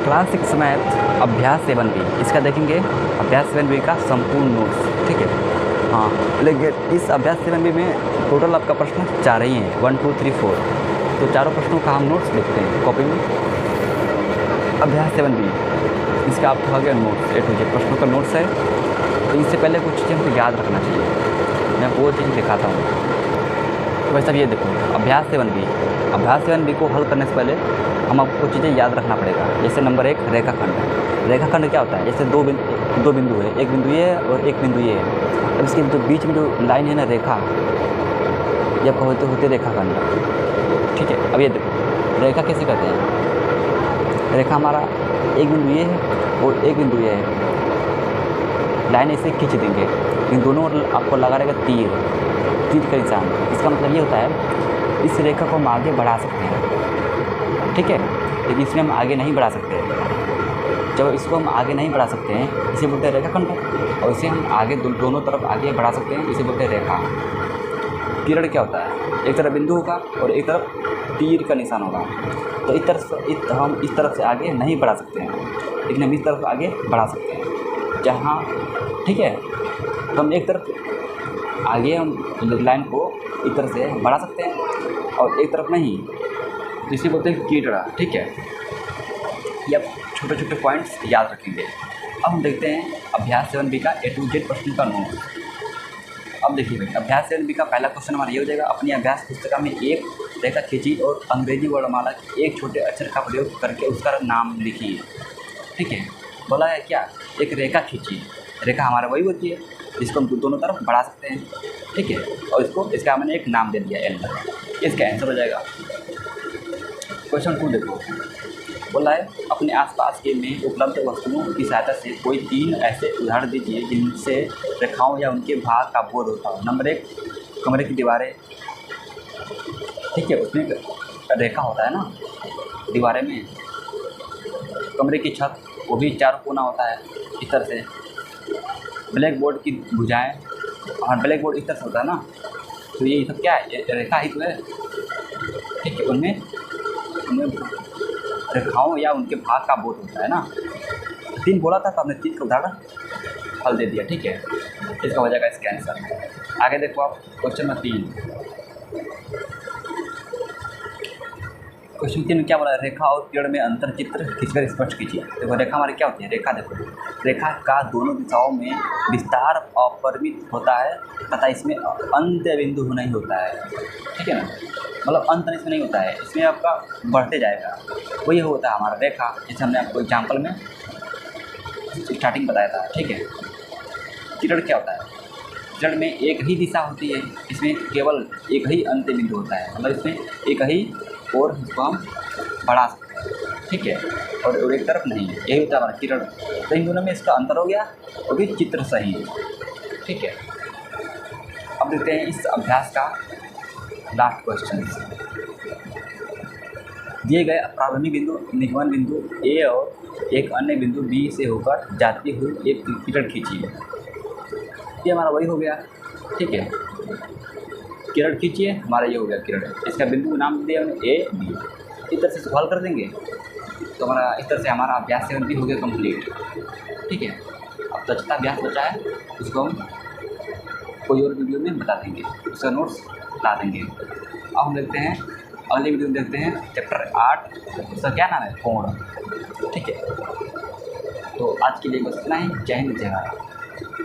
Class 6 math अभ्यास 7B, इसका देखेंगे अभ्यास 7B का संपूर्ण नोट्स। ठीक है, हाँ, लेकिन इस अभ्यास 7B में टोटल आपका प्रश्न 4 ही हैं, 1 2 3 4। तो चारों प्रश्नों का हम नोट्स लिखते हैं कॉपी में। अभ्यास 7B, इसका आपका हो गया नोट्स, A to Z प्रश्नों का नोट्स है। तो इससे पहले कुछ चीज़ें हमको याद रखना चाहिए, मैं वो चीज़ दिखाता हूँ। तो वैसे ये देखो, अभ्यास 7B को हल करने से पहले हम आपको चीज़ें याद रखना पड़ेगा। जैसे नंबर 1, रेखाखंड। रेखाखंड क्या होता है? जैसे दो बिंदु है, एक बिंदु ये है और एक बिंदु ये है। अब इसके तो बीच में जो लाइन है ना, रेखा, ये आपका होते रेखाखंड। ठीक है, अब ये देखो रेखा कैसे करते हैं। रेखा हमारा एक बिंदु ये है और एक बिंदु ये है, लाइन ऐसे खींच देंगे, इन दोनों आपको लगा रहेगा तीर का निशान। इसका मतलब ये होता है इस रेखा को हम आगे बढ़ा सकते हैं। ठीक है, लेकिन इसमें हम आगे नहीं बढ़ा सकते। जब इसको हम आगे नहीं बढ़ा सकते हैं, इसे बोलते हैं रेखाखंड। और इसे हम आगे दोनों तरफ आगे बढ़ा सकते हैं, इसे बोलते हैं रेखा। किरण क्या होता है? एक तरफ बिंदु होगा और एक तरफ तीर का निशान होगा। तो हम इस तरफ से आगे नहीं बढ़ा सकते हैं, लेकिन हम इस तरफ आगे बढ़ा सकते हैं। जहाँ ठीक है, तो हम एक तरफ आगे हम लाइन को इस तरफ से बढ़ा सकते हैं और एक तरफ नहीं, जिसे बोलते हैं कीटड़ा। ठीक है, ये आप छोटे छोटे पॉइंट्स याद रखेंगे। अब हम देखते हैं अभ्यास 7B का A to Z प्रश्न का नोट। अब देखिए भाई, अभ्यास 7B का पहला क्वेश्चन हमारा ये हो जाएगा, अपनी अभ्यास पुस्तिका में एक रेखा खींची और अंग्रेजी वर्णमाला के एक छोटे अक्षर का प्रयोग करके उसका नाम लिखिए। ठीक है, बोला है क्या? एक रेखा खींची। रेखा हमारा वही होती है जिसको हम दोनों तरफ बढ़ा सकते हैं। ठीक है, और इसका मैंने एक नाम दे दिया L। इसका आंसर हो जाएगा। क्वेश्चन 2 देखो, बोला है अपने आसपास के में उपलब्ध वस्तुओं की सहायता से कोई 3 ऐसे उदाहरण दीजिए जिनसे रेखाओं या उनके भाग का बोध होता हो। नंबर 1, कमरे की दीवारें। ठीक है, उसमें रेखा होता है ना दीवारें में। कमरे की छत, वो भी 4 कोना होता है इस तरह से। ब्लैक बोर्ड की भुजाएँ, और ब्लैक बोर्ड इस तरह से होता है ना। तो ये सब क्या है? ये रेखा ही तो है। ठीक है, उनमें रेखाओं या उनके भाग का बोध होता है ना। 3 बोला था तो हमने 3 का उदाहरण हल दे दिया। ठीक है, इसका हो जाएगा इसका आंसर। आगे देखो आप, क्वेश्चन नंबर 3। क्वेश्चन 3 में क्या बोला है? रेखा और किरण में अंतर चित्र खींचकर स्पष्ट कीजिए। देखो रेखा हमारी क्या होती है? रेखा देखो, रेखा का दोनों दिशाओं में विस्तार अपरिमित होता है तथा इसमें अंत्य बिंदु नहीं होता है। ठीक है ना, मतलब अंत इसमें नहीं होता है, इसमें आपका बढ़ते जाएगा। वही होता है हमारा रेखा, जैसे हमने आपको एग्जाम्पल में स्टार्टिंग बताया था। ठीक है, किरण क्या होता है? किरण में एक ही दिशा होती है, इसमें केवल एक ही अंत्य बिंदु होता है, मतलब इसमें एक ही और इसको हम बढ़ा सकते हैं। ठीक है, और एक तरफ नहीं, यही होता है हमारा किरण। तो इन दोनों में इसका अंतर हो गया, वो भी चित्र सही है। ठीक है, अब देखते हैं इस अभ्यास का लास्ट क्वेश्चन। दिए गए प्रारंभिक बिंदु निगमन बिंदु A और एक अन्य बिंदु B से होकर जाती हुई एक किरण खींचिए। ये हमारा वही हो गया। ठीक है, किरण खींचिए, हमारा ये हो गया किरण। इसका बिंदु का नाम दिया हमने A B। इस तरह से सवाल कर देंगे तो हमारा इस तरह से हमारा अभ्यास 7B हो गया कंप्लीट। ठीक है, अब दक्षता अभ्यास बचा है, उसको हम कोई और वीडियो में बता देंगे, उसका नोट्स ला देंगे। अब हम देखते हैं अगले वीडियो में, देखते हैं चैप्टर 8, उसका क्या नाम है? कोण। ठीक है, तो आज के लिए बस इतना ही। जय हिंद, जय भारत।